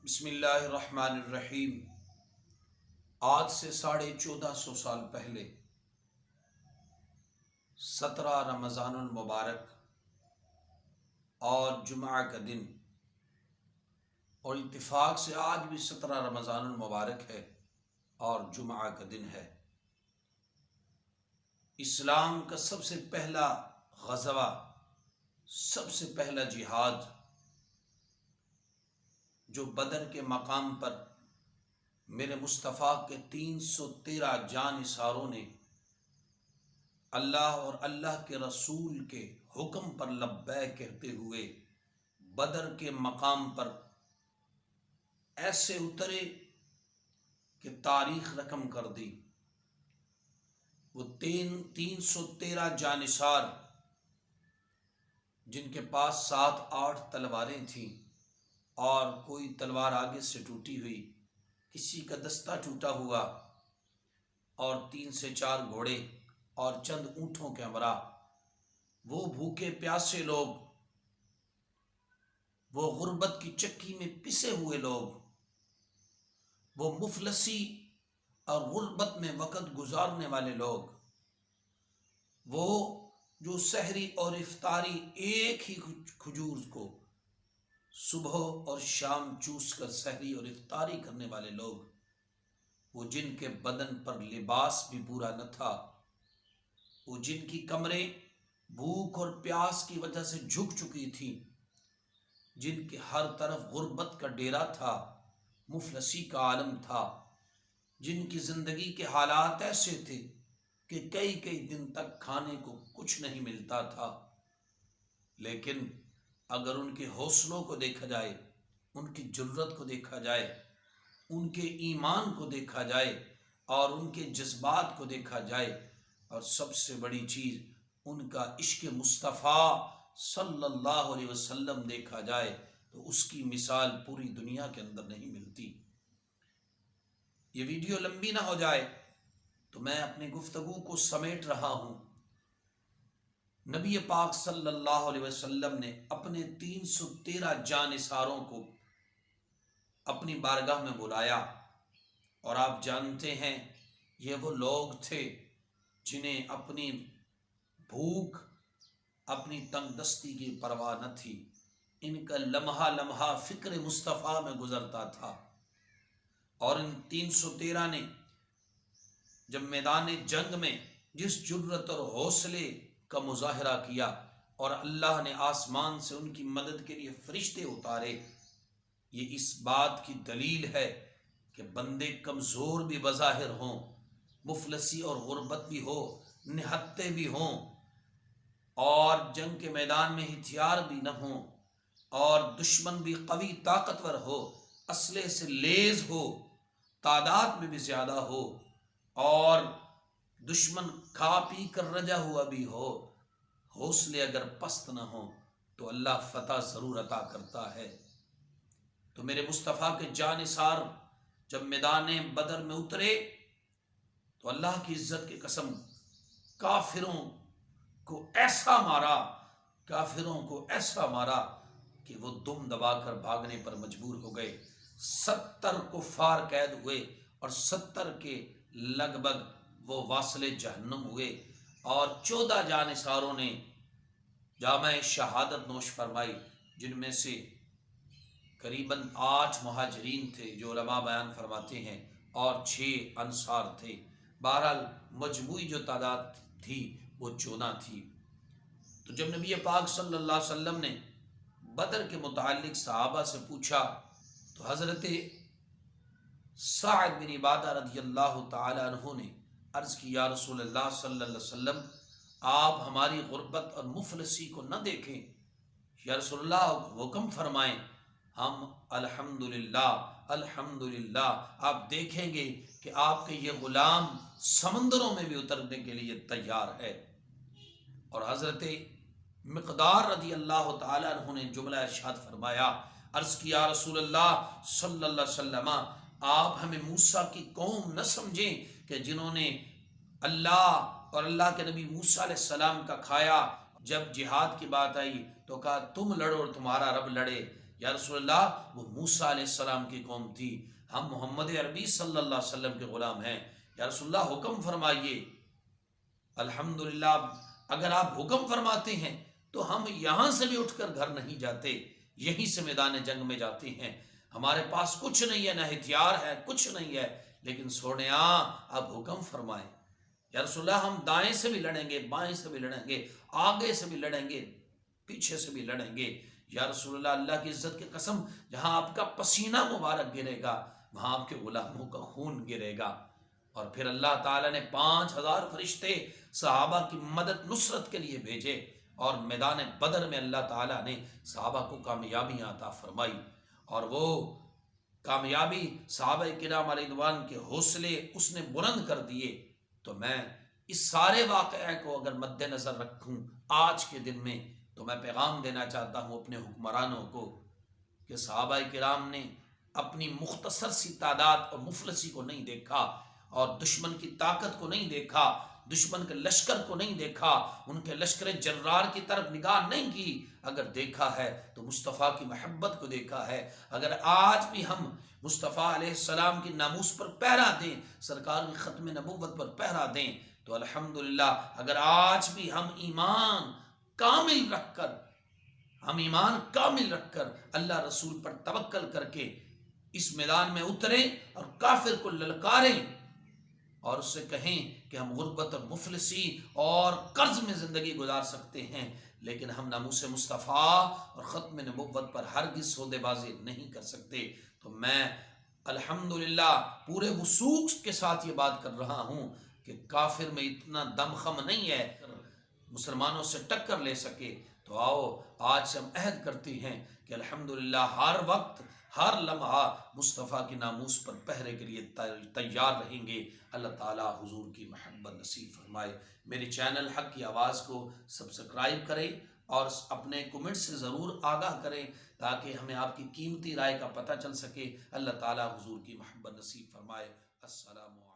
بسم اللہ الرحمن الرحیم۔ آج سے 1450 سال پہلے 17 رمضان المبارک اور جمعہ کا دن، اور اتفاق سے آج بھی 17 رمضان المبارک ہے اور جمعہ کا دن ہے۔ اسلام کا سب سے پہلا غزوہ، سب سے پہلا جہاد جو بدر کے مقام پر میرے مصطفیٰ کے 313 جانثاروں نے اللہ اور اللہ کے رسول کے حکم پر لبیک کہتے ہوئے بدر کے مقام پر ایسے اترے کہ تاریخ رقم کر دی۔ وہ 313 جانثار جن کے پاس 7-8 تلواریں تھیں، اور کوئی تلوار آگے سے ٹوٹی ہوئی، کسی کا دستہ ٹوٹا ہوا، اور 3 سے 4 گھوڑے اور چند اونٹوں کے ہمراہ وہ بھوکے پیاسے لوگ، وہ غربت کی چکی میں پسے ہوئے لوگ، وہ مفلسی اور غربت میں وقت گزارنے والے لوگ، وہ جو سحری اور افطاری ایک ہی کھجور کو صبح اور شام چوس کر سحری اور افطاری کرنے والے لوگ، وہ جن کے بدن پر لباس بھی پورا نہ تھا، وہ جن کی کمریں بھوک اور پیاس کی وجہ سے جھک چکی تھی، جن کے ہر طرف غربت کا ڈیرا تھا، مفلسی کا عالم تھا، جن کی زندگی کے حالات ایسے تھے کہ کئی دن تک کھانے کو کچھ نہیں ملتا تھا، لیکن اگر ان کے حوصلوں کو دیکھا جائے، ان کی جرت کو دیکھا جائے، ان کے ایمان کو دیکھا جائے، اور ان کے جذبات کو دیکھا جائے، اور سب سے بڑی چیز ان کا عشق مصطفیٰ صلی اللہ علیہ وسلم دیکھا جائے، تو اس کی مثال پوری دنیا کے اندر نہیں ملتی۔ یہ ویڈیو لمبی نہ ہو جائے تو میں اپنی گفتگو کو سمیٹ رہا ہوں۔ نبی پاک صلی اللہ علیہ وسلم نے اپنے 313 جانثاروں کو اپنی بارگاہ میں بلایا، اور آپ جانتے ہیں یہ وہ لوگ تھے جنہیں اپنی بھوک، اپنی تنگ دستی کی پرواہ نہ تھی، ان کا لمحہ لمحہ فکر مصطفیٰ میں گزرتا تھا، اور ان 313 نے جب میدان جنگ میں جس جرت اور حوصلے کا مظاہرہ کیا، اور اللہ نے آسمان سے ان کی مدد کے لیے فرشتے اتارے، یہ اس بات کی دلیل ہے کہ بندے کمزور بھی بظاہر ہوں، مفلسی اور غربت بھی ہو، نہتے بھی ہوں، اور جنگ کے میدان میں ہتھیار بھی نہ ہوں، اور دشمن بھی قوی طاقتور ہو، اسلحے سے لیز ہو، تعداد میں بھی زیادہ ہو، اور دشمن کھا پی کر رجا ہوا بھی ہو، حوصلے اگر پست نہ ہوں تو اللہ فتح ضرور عطا کرتا ہے۔ تو میرے مصطفیٰ کے جانثار جب میدان بدر میں اترے تو اللہ کی عزت کی قسم کافروں کو ایسا مارا کہ وہ دم دبا کر بھاگنے پر مجبور ہو گئے۔ 70 کفار قید ہوئے، اور 70 کے لگ بھگ وہ واصل جہنم ہوئے، اور 14 جانثاروں نے جامع شہادت نوش فرمائی، جن میں سے قریباً 8 مہاجرین تھے جو علماء بیان فرماتے ہیں، اور 6 انصار تھے۔ بہرحال مجموعی جو تعداد تھی وہ 14 تھی۔ تو جب نبی پاک صلی اللہ علیہ وسلم نے بدر کے متعلق صحابہ سے پوچھا تو حضرت سعد بن عبادہ رضی اللہ تعالی عنہ نے عرض کی، یا رسول اللہ صلی اللہ علیہ وسلم، آپ ہماری غربت اور مفلسی کو نہ دیکھیں، یا رسول اللہ حکم فرمائیں۔ ہم الحمدللہ آپ دیکھیں گے کہ آپ کے یہ غلام سمندروں میں بھی اترنے کے لیے تیار ہے۔ اور حضرت مقدار رضی اللہ تعالی عنہ نے جملہ ارشاد فرمایا، عرض کیا، رسول اللہ صلی اللہ علیہ وسلم، آپ ہمیں موسیٰ کی قوم نہ سمجھیں کہ جنہوں نے اللہ اور اللہ کے نبی موسیٰ علیہ السلام کا کھایا، جب جہاد کی بات آئی تو کہا تم لڑو اور تمہارا رب لڑے، یا رسول اللہ وہ موسیٰ علیہ السلام کی قوم تھی، ہم محمد عربی صلی اللہ علیہ وسلم کے غلام ہیں، یا رسول اللہ حکم فرمائیے۔ الحمدللہ اگر آپ حکم فرماتے ہیں تو ہم یہاں سے بھی اٹھ کر گھر نہیں جاتے، یہیں سے میدان جنگ میں جاتے ہیں، ہمارے پاس کچھ نہیں ہے، نہ ہتھیار ہے، کچھ نہیں ہے، لیکن سونیا آپ حکم فرمائیں۔ یا رسول اللہ ہم دائیں سے بھی لڑیں گے، بائیں سے بھی لڑیں گے، آگے سے بھی لڑیں گے، پیچھے سے بھی لڑیں گے، یا رسول اللہ اللہ کی عزت کی قسم جہاں آپ کا پسینہ مبارک گرے گا وہاں آپ کے غلاموں کا خون گرے گا۔ اور پھر اللہ تعالیٰ نے 5000 فرشتے صحابہ کی مدد نصرت کے لیے بھیجے، اور میدان بدر میں اللہ تعالیٰ نے صحابہ کو کامیابی عطا فرمائی، اور وہ کامیابی صحابہ کرام علیہ رضوان کے حوصلے اس نے بلند کر دیے۔ تو میں اس سارے واقعے کو اگر مد نظر رکھوں آج کے دن میں، تو میں پیغام دینا چاہتا ہوں اپنے حکمرانوں کو کہ صحابہ کرام نے اپنی مختصر سی تعداد اور مفلسی کو نہیں دیکھا، اور دشمن کی طاقت کو نہیں دیکھا، دشمن کے لشکر کو نہیں دیکھا، ان کے لشکر جرار کی طرف نگاہ نہیں کی، اگر دیکھا ہے تو مصطفیٰ کی محبت کو دیکھا ہے۔ اگر آج بھی ہم مصطفیٰ علیہ السلام کی ناموس پر پہرا دیں، سرکار کی ختم نبوت پر پہرا دیں، تو الحمدللہ اگر آج بھی ہم ایمان کامل رکھ کر اللہ رسول پر توکل کر کے اس میدان میں اتریں اور کافر کو للکاریں اور اس سے کہیں کہ ہم غربت اور مفلسی اور قرض میں زندگی گزار سکتے ہیں، لیکن ہم ناموس مصطفیٰ اور ختم نبوت پر ہرگز سودے بازی نہیں کر سکتے، تو میں الحمدللہ پورے وثوق کے ساتھ یہ بات کر رہا ہوں کہ کافر میں اتنا دم خم نہیں ہے مسلمانوں سے ٹکر لے سکے۔ تو آؤ آج سے ہم عہد کرتے ہیں کہ الحمدللہ ہر وقت ہر لمحہ مصطفیٰ کی ناموس پر پہرے کے لیے تیار رہیں گے۔ اللہ تعالیٰ حضور کی محبت نصیب فرمائے۔ میرے چینل حق کی آواز کو سبسکرائب کریں اور اپنے کمنٹ سے ضرور آگاہ کریں تاکہ ہمیں آپ کی قیمتی رائے کا پتہ چل سکے۔ اللہ تعالیٰ حضور کی محبت نصیب فرمائے۔ السلام علیکم۔